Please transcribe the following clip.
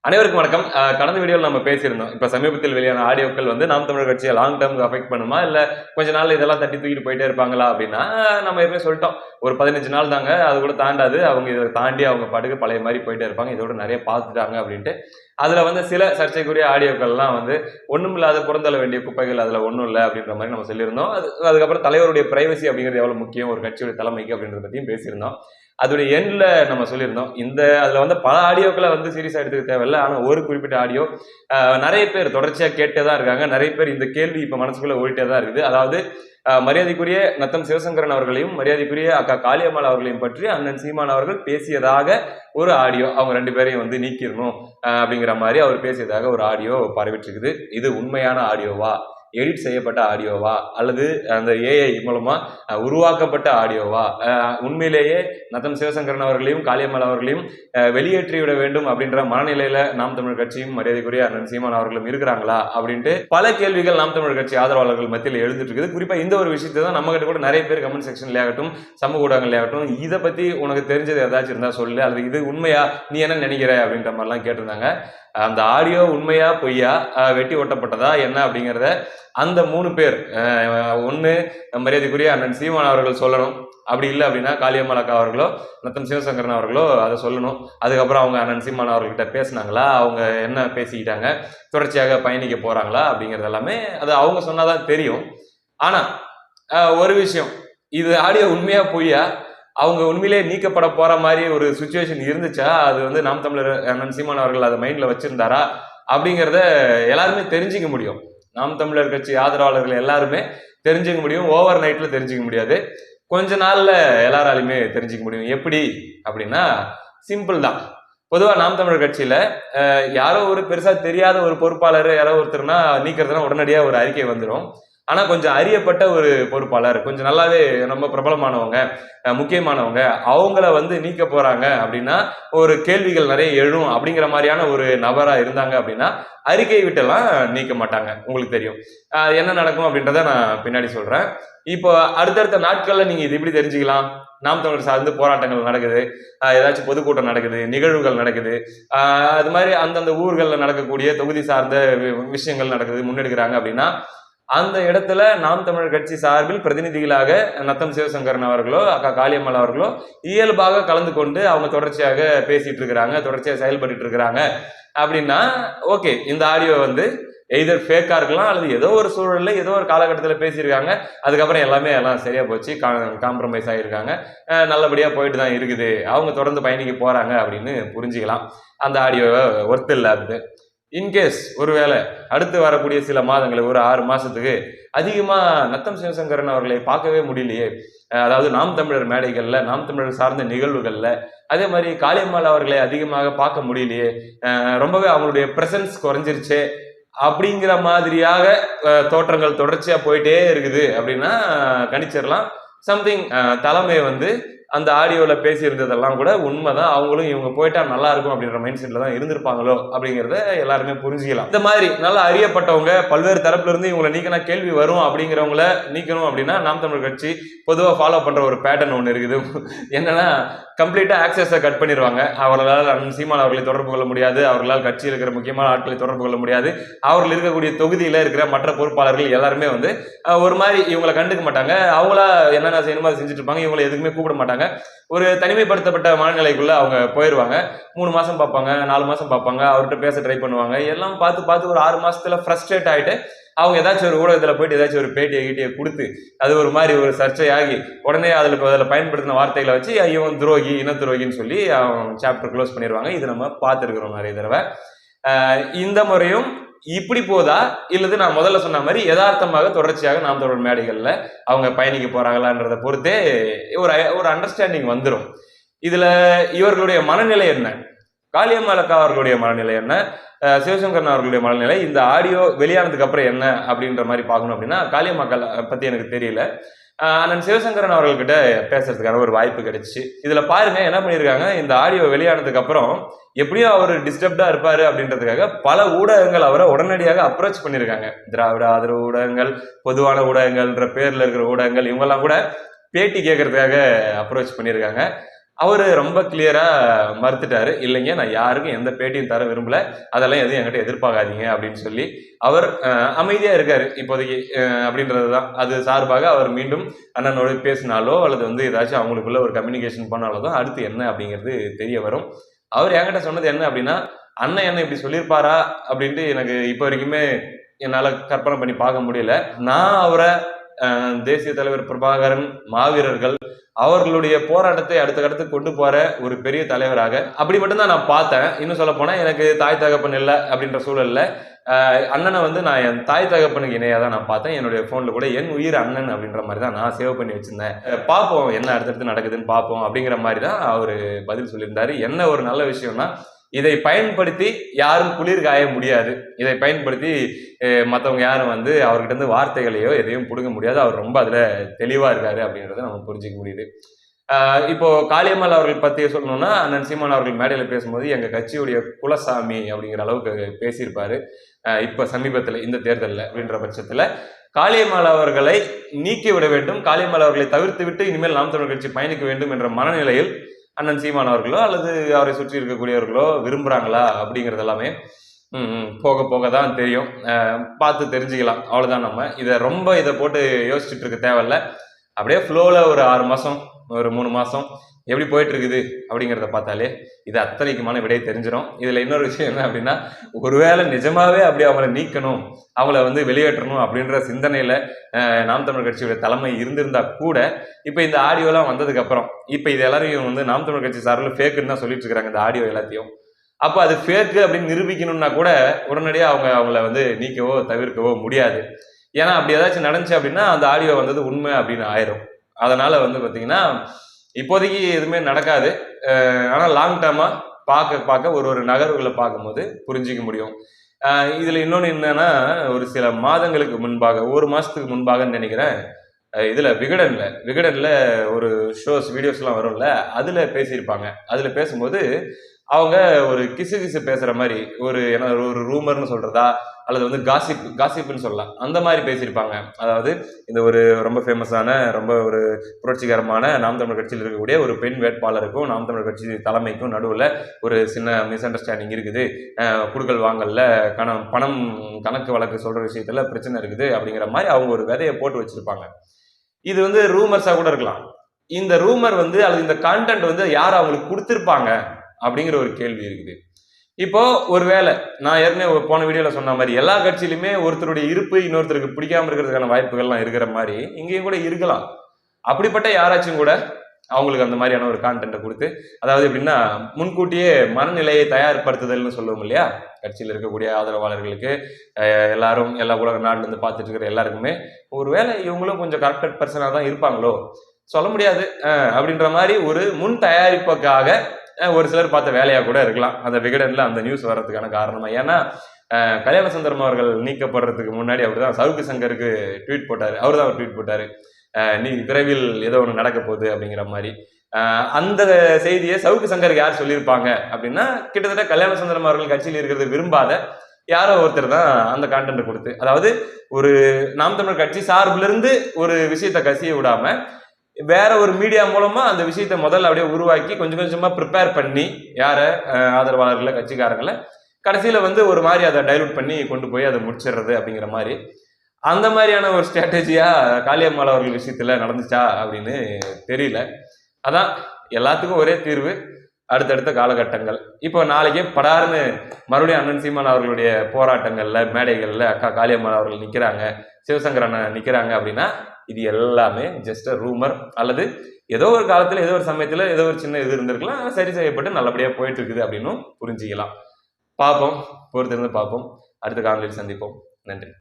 அனைவருக்கும் வணக்கம். கடந்த வீடியோவில் நம்ம பேசியிருந்தோம். இப்போ சமீபத்தில் வெளியான ஆடியோக்கள் வந்து நாம் தமிழர் கட்சியை லாங் டேர்முக்கு அஃபெக்ட் பண்ணுமா, இல்லை கொஞ்ச நாள் இதெல்லாம் தட்டி தூக்கிட்டு போயிட்டே இருப்பாங்களா அப்படின்னா, நம்ம ஏற்கனவே சொல்லிட்டோம். ஒரு 15 நாள் தாங்க, அது கூட தாண்டாது. அவங்க இதை தாண்டி அவங்க பாட்டுக்கு பழைய மாதிரி போயிட்டே இருப்பாங்க. இதோட நிறைய பார்த்துட்டாங்க அப்படின்ட்டு. அதில் வந்து சில சர்ச்சைக்குரிய ஆடியோக்கள்லாம் வந்து ஒன்றும் இல்லாத புறந்தள்ள வேண்டிய குப்பைகள் அதில் ஒன்றும் இல்லை அப்படின்ற மாதிரி நம்ம சொல்லியிருந்தோம். அதுக்கப்புறம் தலைவருடைய பிரைவசி அப்படிங்கிறது எவ்வளோ முக்கியம் ஒரு கட்சியுடைய தலைமைக்கு அப்படின்றத பற்றியும் பேசியிருந்தோம். அதோட எண்ட்ல நம்ம சொல்லியிருந்தோம். அதுல வந்து பல ஆடியோக்களை வந்து சீரியஸா எடுத்துக்க தேவையில்லை. ஆனா ஒரு குறிப்பிட்ட ஆடியோ நிறைய பேர் தொடர்ச்சியா கேட்டே தான் இருக்காங்க. நிறைய பேர் இந்த கேள்வி இப்ப மனசுக்குள்ள ஓடிட்டே தான் இருக்குது. அதாவது மரியாதைக்குரிய நத்தம் சிவசங்கரன் அவர்களையும் மரியாதைக்குரிய அக்கா காளியம்மாள் அவர்களையும் பற்றி அண்ணன் சீமான் அவர்கள் பேசியதாக ஒரு ஆடியோ, அவங்க 2 பேரையும் வந்து நீக்கிடணும் அப்படிங்கிற மாதிரி அவர் பேசியதாக ஒரு ஆடியோ பரவிட்டு இருக்குது. இது உண்மையான ஆடியோவா, எடிட் செய்யப்பட்ட ஆடியோவா, அல்லது அந்த ஏஐ மூலமா உருவாக்கப்பட்ட ஆடியோவா, உண்மையிலேயே நத்தம் சிவசங்கரன் அவர்களையும் காளியம்மாள் அவர்களையும் வெளியேற்றிவிட வேண்டும் அப்படின்ற மனநிலையில நாம் தமிழ் கட்சியும் மரியாதைக்குரிய அண்ணன் சீமான் அவர்களும் இருக்கிறாங்களா அப்படின்ட்டு பல கேள்விகள் நாம் தமிழ் கட்சி ஆதரவாளர்கள் மத்தியில் எழுதிட்டு இருக்குது. குறிப்பா இந்த ஒரு விஷயத்தை தான் நம்ம கிட்ட கூட நிறைய பேர் கமெண்ட் செக்ஷன்ல ஆகட்டும், சமூக ஊடகங்கள்ல ஆகட்டும், இதை பத்தி உனக்கு தெரிஞ்சது ஏதாச்சும் இருந்தா சொல்லு, அல்லது இது உண்மையா, நீ என்ன நினைக்கிற அப்படின்ற மாதிரிலாம் கேட்டிருந்தாங்க. அந்த ஆடியோ உண்மையா பொய்யா, வெட்டி ஒட்டப்பட்டதா என்ன அப்படிங்கிறத அந்த 3 பேர், ஒன்று மரியாதைக்குரிய அண்ணன் சீமான் அவர்கள் சொல்லணும். அப்படி இல்லை அப்படின்னா காளியம்மாள் அக்கா அவர்களோ நத்தம் சிவசங்கரன் அவர்களோ அதை சொல்லணும். அதுக்கப்புறம் அவங்க அண்ணன் சீமான் அவர்கள்கிட்ட பேசினாங்களா, அவங்க என்ன பேசிக்கிட்டாங்க, தொடர்ச்சியாக பயணிக்க போறாங்களா அப்படிங்கிறது எல்லாமே அது அவங்க சொன்னாதான் தெரியும். ஆனா ஒரு விஷயம், இது ஆடியோ உண்மையா பொய்யா, அவங்க உண்மையிலேயே நீக்கப்பட போற மாதிரி ஒரு சுச்சுவேஷன் இருந்துச்சா, அது வந்து நாம் தமிழர் அண்ணன் சீமான் அவர்கள் அதை மைண்ட்ல வச்சிருந்தாரா அப்படிங்கிறத எல்லாருமே தெரிஞ்சுக்க முடியும். நாம் தமிழர் கட்சி ஆதரவாளர்கள் எல்லாருமே தெரிஞ்சுக்க முடியும். ஓவர் நைட்ல தெரிஞ்சுக்க முடியாது, கொஞ்ச நாள்ல எல்லாராலையுமே தெரிஞ்சுக்க முடியும். எப்படி அப்படின்னா சிம்பிள் தான். பொதுவா நாம் தமிழர் கட்சியில யாரோ ஒரு பெருசா தெரியாத ஒரு பொறுப்பாளர் யாரோ ஒருத்தர்னா நீக்கிறதுனா உடனடியாக ஒரு அறிக்கை வந்துடும். ஆனா கொஞ்சம் அறியப்பட்ட ஒரு பொறுப்பாளர், கொஞ்சம் நல்லாவே ரொம்ப பிரபலமானவங்க, முக்கியமானவங்க, அவங்கள வந்து நீக்க போறாங்க அப்படின்னா ஒரு கேள்விகள் நிறைய எழும். அப்படிங்கிற மாதிரியான ஒரு நபரா இருந்தாங்க அப்படின்னா அறிக்கை விட்டெல்லாம் நீக்க மாட்டாங்க. உங்களுக்கு தெரியும் என்ன நடக்கும் அப்படின்றத நான் பின்னாடி சொல்றேன். இப்போ அடுத்தடுத்த நாட்கள்ல நீங்க இது எப்படி தெரிஞ்சுக்கலாம், நாம் தமிழர் சார்ந்து போராட்டங்கள் நடக்குது, ஏதாச்சும் பொதுக்கூட்டம் நடக்குது, நிகழ்வுகள் நடக்குது, அது மாதிரி அந்தந்த ஊர்களில் நடக்கக்கூடிய தொகுதி சார்ந்த விஷயங்கள் நடக்குது, முன்னெடுக்கிறாங்க அப்படின்னா அந்த இடத்துல நாம் தமிழர் கட்சி சார்பில் பிரதிநிதிகளாக நத்தம் சிவசங்கரன் அவர்களோ அக்கா காளியம்மாள் அவர்களோ இயல்பாக கலந்து கொண்டு அவங்க தொடர்ச்சியாக பேசிட்டு இருக்கிறாங்க, தொடர்ச்சியாக செயல்பட்டு இருக்கிறாங்க அப்படின்னா ஓகே, இந்த ஆடியோ வந்து எய்தர் ஃபேக்கா இருக்கலாம், அல்லது ஏதோ ஒரு சூழல்ல ஏதோ ஒரு காலகட்டத்தில் பேசியிருக்காங்க, அதுக்கப்புறம் எல்லாம் சரியா போச்சு, காம்ப்ரமைஸ் ஆகியிருக்காங்க, நல்லபடியா போயிட்டு தான் இருக்குது, அவங்க தொடர்ந்து பயணிக்க போறாங்க அப்படின்னு புரிஞ்சுக்கலாம். அந்த ஆடியோ ஒர்த் இல்லாதது. இன்கேஸ் ஒருவேளை அடுத்து வரக்கூடிய சில மாதங்களுக்கு, ஒரு 6 மாசத்துக்கு அதிகமா நத்தம் சிவசங்கரன் அவர்களை பார்க்கவே முடியலையே, அதாவது நாம் தமிழர் மேடைகள்ல, நாம் தமிழர் சார்ந்த நிகழ்வுகள்ல, அதே மாதிரி காளியம்மாள் அவர்களை அதிகமாக பார்க்க முடியலையே, ரொம்பவே அவங்களுடைய பிரசன்ஸ் குறைஞ்சிருச்சு அப்படிங்கிற மாதிரியாக தோற்றங்கள் தொடர்ச்சியா போயிட்டே இருக்குது அப்படின்னா கணிச்சிடலாம். சம்திங் தலைமை வந்து அந்த ஆடியோல பேசி இருந்ததெல்லாம் கூட உண்மைதான், அவங்களும் இவங்க போயிட்டா நல்லா இருக்கும் அப்படின்ற மைண்ட் செட்ல தான் இருந்திருப்பாங்களோ அப்படிங்கிறத எல்லாருமே புரிஞ்சுக்கலாம். இந்த மாதிரி நல்லா அறியப்பட்டவங்க, பல்வேறு தரப்புல இருந்து இவங்களை நீக்கினா கேள்வி வரும் அப்படிங்கிறவங்கள நீக்கணும் அப்படின்னா நாம் தமிழர் கட்சி பொதுவாக ஃபாலோ பண்ற ஒரு பேட்டர்ன் ஒன்று இருக்குது. என்னன்னா கம்ப்ளீட்டா ஆக்சஸை கட் பண்ணிடுவாங்க. அவர்களால் அண்ணன் சீமான் அவர்களை தொடர்பு கொள்ள முடியாது, அவர்களால் கட்சியில் இருக்கிற முக்கியமான ஆட்களை தொடர்பு கொள்ள முடியாது, அவர்கள் இருக்கக்கூடிய தொகுதியில இருக்கிற மற்ற பொறுப்பாளர்கள் எல்லாருமே வந்து ஒரு மாதிரி இவங்களை கண்டுக்க மாட்டாங்க. அவங்களா என்னென்ன செய்யணுமோ அதை செஞ்சுட்டு இருப்பாங்க, இவங்களை எதுக்குமே கூப்பிட மாட்டாங்க. ஒரு தனிமைப்படுத்தப்பட்ட மனநிலைக்குள்ள அவங்க போயிடுவாங்க. 3 மாசம் பார்ப்பாங்க, 4 மாசம் பார்ப்பாங்க, அவர்கிட்ட பேச ட்ரை பண்ணுவாங்க. எல்லாம் பார்த்து ஒரு 6 மாசத்துல ஃப்ரஸ்ட்ரேட் ஆயிட்டு அவங்க ஏதாச்சும் ஒரு ஊடகத்துல போயிட்டு ஏதாச்சும் ஒரு பேட்டியை கொடுத்து அது ஒரு மாதிரி ஒரு சர்ச்சையாகி உடனே அதில் பயன்படுத்தின வார்த்தைகளை வச்சு இவன் துரோகி, இன துரோகின்னு சொல்லி அவங்க சாப்டர் க்ளோஸ் பண்ணிடுவாங்க. இது நம்ம பார்த்துருக்கிறோம் நிறைய தடவை. இந்த முறையும் இப்படி போதா, இல்லது நான் முதல்ல சொன்ன மாதிரி யதார்த்தமாக தொடர்ச்சியாக நாம் தொடர் மேடைகள்ல அவங்க பயணிக்க போறாங்களான்றதை பொறுத்தே ஒரு அண்டர்ஸ்டாண்டிங் வந்துடும். இதுல இவர்களுடைய மனநிலை என்ன, காளியம்மாள் அக்கா அவர்களுடைய மனநிலை என்ன, சிவசங்கரன் அவர்களுடைய மனநிலை, இந்த ஆடியோ வெளியானதுக்கு அப்புறம் என்ன அப்படின்ற மாதிரி பார்க்கணும் அப்படின்னா காளியம்மாள் பத்தி எனக்கு தெரியல. அண்ணன் சிவசங்கரன் அவர்கள்கிட்ட பேசுறதுக்கான ஒரு வாய்ப்பு கிடைச்சிச்சு. இதுல பாருங்க என்ன பண்ணியிருக்காங்க, இந்த ஆடியோ வெளியானதுக்கு அப்புறம் எப்படியும் அவர் டிஸ்டர்ப்டா இருப்பாரு அப்படின்றதுக்காக பல ஊடகங்கள் அவரை உடனடியாக அப்ரோச் பண்ணியிருக்காங்க. திராவிட ஆதரவு ஊடகங்கள், பொதுவான ஊடகங்கள்ன்ற பேர்ல இருக்கிற ஊடகங்கள், இவங்கெல்லாம் கூட பேட்டி கேட்கறதுக்காக அப்ரோச் பண்ணியிருக்காங்க. அவரு ரொம்ப கிளியரா மறுத்துட்டாரு. இல்லைங்க, நான் யாருக்கும் எந்த பேட்டியும் தர விரும்பல. அதெல்லாம் எதுவும் என்கிட்ட எதிர்பார்க்காதீங்க அப்படின்னு சொல்லி அவர் அமைதியா இருக்காரு இப்போதைக்கு. அப்படின்றதுதான். அது சார்பாக அவர் மீண்டும் அண்ணனோடு பேசினாலோ அல்லது வந்து ஏதாச்சும் அவங்களுக்குள்ள ஒரு கம்யூனிகேஷன் பண்ணாலோ தான் அடுத்து என்ன அப்படிங்கிறது தெரிய வரும். அவர் என்கிட்ட சொன்னது என்ன அப்படின்னா, அண்ணன் என்ன இப்படி சொல்லியிருப்பாரா அப்படின்ட்டு எனக்கு இப்போ வரைக்குமே என்னால கற்பனை பண்ணி பார்க்க முடியல. நான் அவரை தேசிய தலைவர் பிரபாகரன், மாவீரர்கள் அவர்களுடைய போராட்டத்தை அடுத்த கட்டத்துக்கு கொண்டு போற ஒரு பெரிய தலைவராக அப்படி மட்டும்தான் நான் பார்த்தேன். இன்னும் சொல்ல போனா எனக்கு தாய் தகப்பன் இல்லை அப்படின்ற சூழல்ல அண்ணனை வந்து நான் என் தாய் தகப்பனுக்கு இணையா தான் நான் பார்த்தேன். என்னுடைய போன்ல கூட என் உயிர் அண்ணன் அப்படின்ற மாதிரி தான் நான் சேவ் பண்ணி வச்சிருந்தேன். பார்ப்போம் என்ன அடுத்தடுத்து நடக்குதுன்னு பார்ப்போம் அப்படிங்கிற மாதிரி தான் அவரு பதில் சொல்லியிருந்தாரு. என்ன ஒரு நல்ல விஷயம்னா, இதை பயன்படுத்தி யாரும் குளிர் காய முடியாது. இதை பயன்படுத்தி மற்றவங்க யாரும் வந்து அவர்கிட்ட இருந்து வார்த்தைகளையோ எதையும் பிடுங்க முடியாது. அவர் ரொம்ப அதுல தெளிவா இருக்காரு அப்படின்றத நம்ம புரிஞ்சுக்க முடியுது. இப்போ காளியம்மாள் அவர்கள் பத்தி சொல்லணும்னா, அண்ணன் சீமான் அவர்கள் மேடையில பேசும்போது எங்க கட்சியுடைய குலசாமி அப்படிங்கிற அளவுக்கு பேசியிருப்பாரு. இப்ப சமீபத்துல இந்த தேர்தலில் அப்படின்ற பட்சத்துல காளியம்மாள் அவர்களை நீக்கி விட வேண்டும், காளியம்மாள் அவர்களை தவிர்த்து விட்டு இனிமேல் நாம் தமிழர் கட்சி பயணிக்க வேண்டும் என்ற மனநிலையில் அண்ணன் சீமான் அவர்களோ அல்லது அவரை சுற்றி இருக்கக்கூடியவர்களோ விரும்புறாங்களா அப்படிங்கிறது எல்லாமே போக போக தான் தெரியும். பார்த்து தெரிஞ்சுக்கலாம். அவ்வளவுதான். நம்ம இதை போட்டு யோசிச்சுட்டு இருக்க தேவையில்ல. அப்படியே ஃப்ளோல ஒரு 6 மாசம் ஒரு 3 மாசம் எப்படி போயிட்டு இருக்குது அப்படிங்கிறத பார்த்தாலே இது அத்தனைக்குமான விடை தெரிஞ்சிடும். இதுல இன்னொரு விஷயம் என்ன அப்படின்னா, ஒருவேளை நிஜமாவே அப்படி அவங்கள நீக்கணும், அவங்கள வந்து வெளியேற்றணும் அப்படின்ற சிந்தனையில நாம் தமிழர் கட்சியோட தலைமை இருந்திருந்தா கூட இப்ப இந்த ஆடியோலாம் வந்ததுக்கு அப்புறம் இப்ப இது எல்லாரையும் வந்து நாம் தமிழர் கட்சி சார்பில் ஃபேக்குன்னு தான் சொல்லிட்டு இருக்காங்க இந்த ஆடியோ எல்லாத்தையும். அப்ப அது ஃபேக்கு அப்படின்னு நிரூபிக்கணும்னா கூட உடனடியா அவங்கள வந்து நீக்கவோ தவிர்க்கவோ முடியாது. ஏன்னா அப்படி ஏதாச்சும் நடந்துச்சு அப்படின்னா அந்த ஆடியோ வந்தது உண்மை அப்படின்னு ஆயிரும். அதனால வந்து பாத்தீங்கன்னா இப்போதைக்கு எதுவுமே நடக்காது. ஆனா லாங் டேர்மா பார்க்க ஒரு நகர்வுகளை பார்க்கும்போது புரிஞ்சிக்க முடியும். இதுல இன்னொன்னு என்னன்னா, ஒரு சில மாதங்களுக்கு முன்பாக 1 மாசத்துக்கு முன்பாகன்னு நினைக்கிறேன், இதுல விகடன்ல ஒரு வீடியோஸ் எல்லாம் வரும்ல, அதுல பேசியிருப்பாங்க. அதுல பேசும்போது அவங்க ஒரு கிசு பேசுற மாதிரி ஒரு ரூமர்னு சொல்றதா அல்லது வந்து காசிப்னு சொல்லலாம், அந்த மாதிரி பேசியிருப்பாங்க. அதாவது இந்த ஒரு ரொம்ப ஃபேமஸான ரொம்ப ஒரு புரட்சிகரமான நாம் தமிழர் கட்சியில் இருக்கக்கூடிய ஒரு பெண் வேட்பாளருக்கும் நாம் தமிழர் கட்சி தலைமைக்கும் நடுவில் ஒரு சின்ன மிஸ் அண்டர்ஸ்டாண்டிங் இருக்குது, குடுக்கல் வாங்கல்ல பணம் கணக்கு வழக்கு சொல்ற விஷயத்துல பிரச்சனை இருக்குது அப்படிங்கிற மாதிரி அவங்க ஒரு விதையை போட்டு வச்சிருப்பாங்க. இது வந்து ரூமர்ஸா கூட இருக்கலாம். இந்த ரூமர் வந்து அல்லது இந்த கான்டென்ட் வந்து யார் அவங்களுக்கு கொடுத்திருப்பாங்க அப்படிங்கிற ஒரு கேள்வி இருக்குது. இப்போ ஒருவேளை நான் ஏற்கனவே போன வீடியோல சொன்ன மாதிரி எல்லா கட்சியிலுமே ஒருத்தருடைய இருப்பு இன்னொருத்தருக்கு பிடிக்காம இருக்கிறதுக்கான வாய்ப்புகள்லாம் இருக்கிற மாதிரி இங்கேயும் கூட இருக்கலாம். அப்படிப்பட்ட யாராச்சும் கூட அவங்களுக்கு அந்த மாதிரியான ஒரு கான்டென்ட்டை கொடுத்து, அதாவது எப்படின்னா முன்கூட்டியே மனநிலையை தயார்படுத்துதல்னு சொல்லுவோம் இல்லையா, கட்சியில் இருக்கக்கூடிய ஆதரவாளர்களுக்கு எல்லாரும் எல்லா உலக நாட்டுல இருந்து பார்த்துட்டு இருக்கிற எல்லாருக்குமே ஒருவேளை இவங்களும் கொஞ்சம் கரெக்டட் பர்சனாக தான் இருப்பாங்களோ சொல்ல முடியாது அப்படின்ற மாதிரி ஒரு முன் தயாரிப்புக்காக ஒரு சிலர் பார்த்த வேலையா கூட இருக்கலாம் அந்த விகடன்ல அந்த நியூஸ் வர்றதுக்கான காரணமா. ஏன்னா கல்யாண சுந்தரம் அவர்கள் நீக்கப்படுறதுக்கு முன்னாடி அப்படிதான் சவுக்கு சங்கருக்கு ட்வீட் போட்டாரு. அவர் ட்வீட் போட்டாரு, நீ விரைவில் ஏதோ ஒன்று நடக்க போகுது அப்படிங்கிற மாதிரி. அந்த செய்தியை சவுக்கு சங்கருக்கு யார் சொல்லியிருப்பாங்க அப்படின்னா, கிட்டத்தட்ட கல்யாண சுந்தரம் அவர்கள் கட்சியில் இருக்கிறது விரும்பாத யாரோ ஒருத்தர் தான் அந்த கான்டென்ட் கொடுத்து, அதாவது ஒரு நாம் தமிழர் கட்சி சார்பிலிருந்து இருந்து ஒரு விஷயத்தை கசிய விடாம வேற ஒரு மீடியா மூலமா அந்த விஷயத்தை முதல்ல அப்படியே உருவாக்கி கொஞ்சம் கொஞ்சமா ப்ரிப்பேர் பண்ணி யார ஆதரவாளர்களை கட்சிக்காரங்களை கடைசியில வந்து ஒரு மாதிரி அதை டைலூட் பண்ணி கொண்டு போய் அதை முடிச்சிடுறது அப்படிங்கிற மாதிரி, அந்த மாதிரியான ஒரு ஸ்ட்ராட்டஜியா காளியம்மாள் அவர்கள் விஷயத்துல நடந்துச்சா அப்படின்னு தெரியல. அதான் எல்லாத்துக்கும் ஒரே தீர்வு அடுத்தடுத்த காலகட்டங்கள். இப்போ நாளைக்கே படார்னு மறுபடியும் அண்ணன் சீமான் அவர்களுடைய போராட்டங்கள்ல மேடைகள்ல அக்கா காளியம்மாள் அவர்கள் நிக்கிறாங்க, சிவசங்கர் அண்ணன் நிக்கிறாங்க அப்படின்னா இது எல்லாமே ஜஸ்ட் ரூமர், அல்லது ஏதோ ஒரு காலத்துல ஏதோ ஒரு சமயத்துல ஏதோ ஒரு சின்ன இது இருந்திருக்கலாம், சரி செய்யப்பட்டு நல்லபடியா போயிட்டு இருக்குது அப்படின்னு புரிஞ்சுக்கலாம். பார்ப்போம், பொறுத்திருந்து பார்ப்போம். அடுத்த காணொலியில் சந்திப்போம். நன்றி.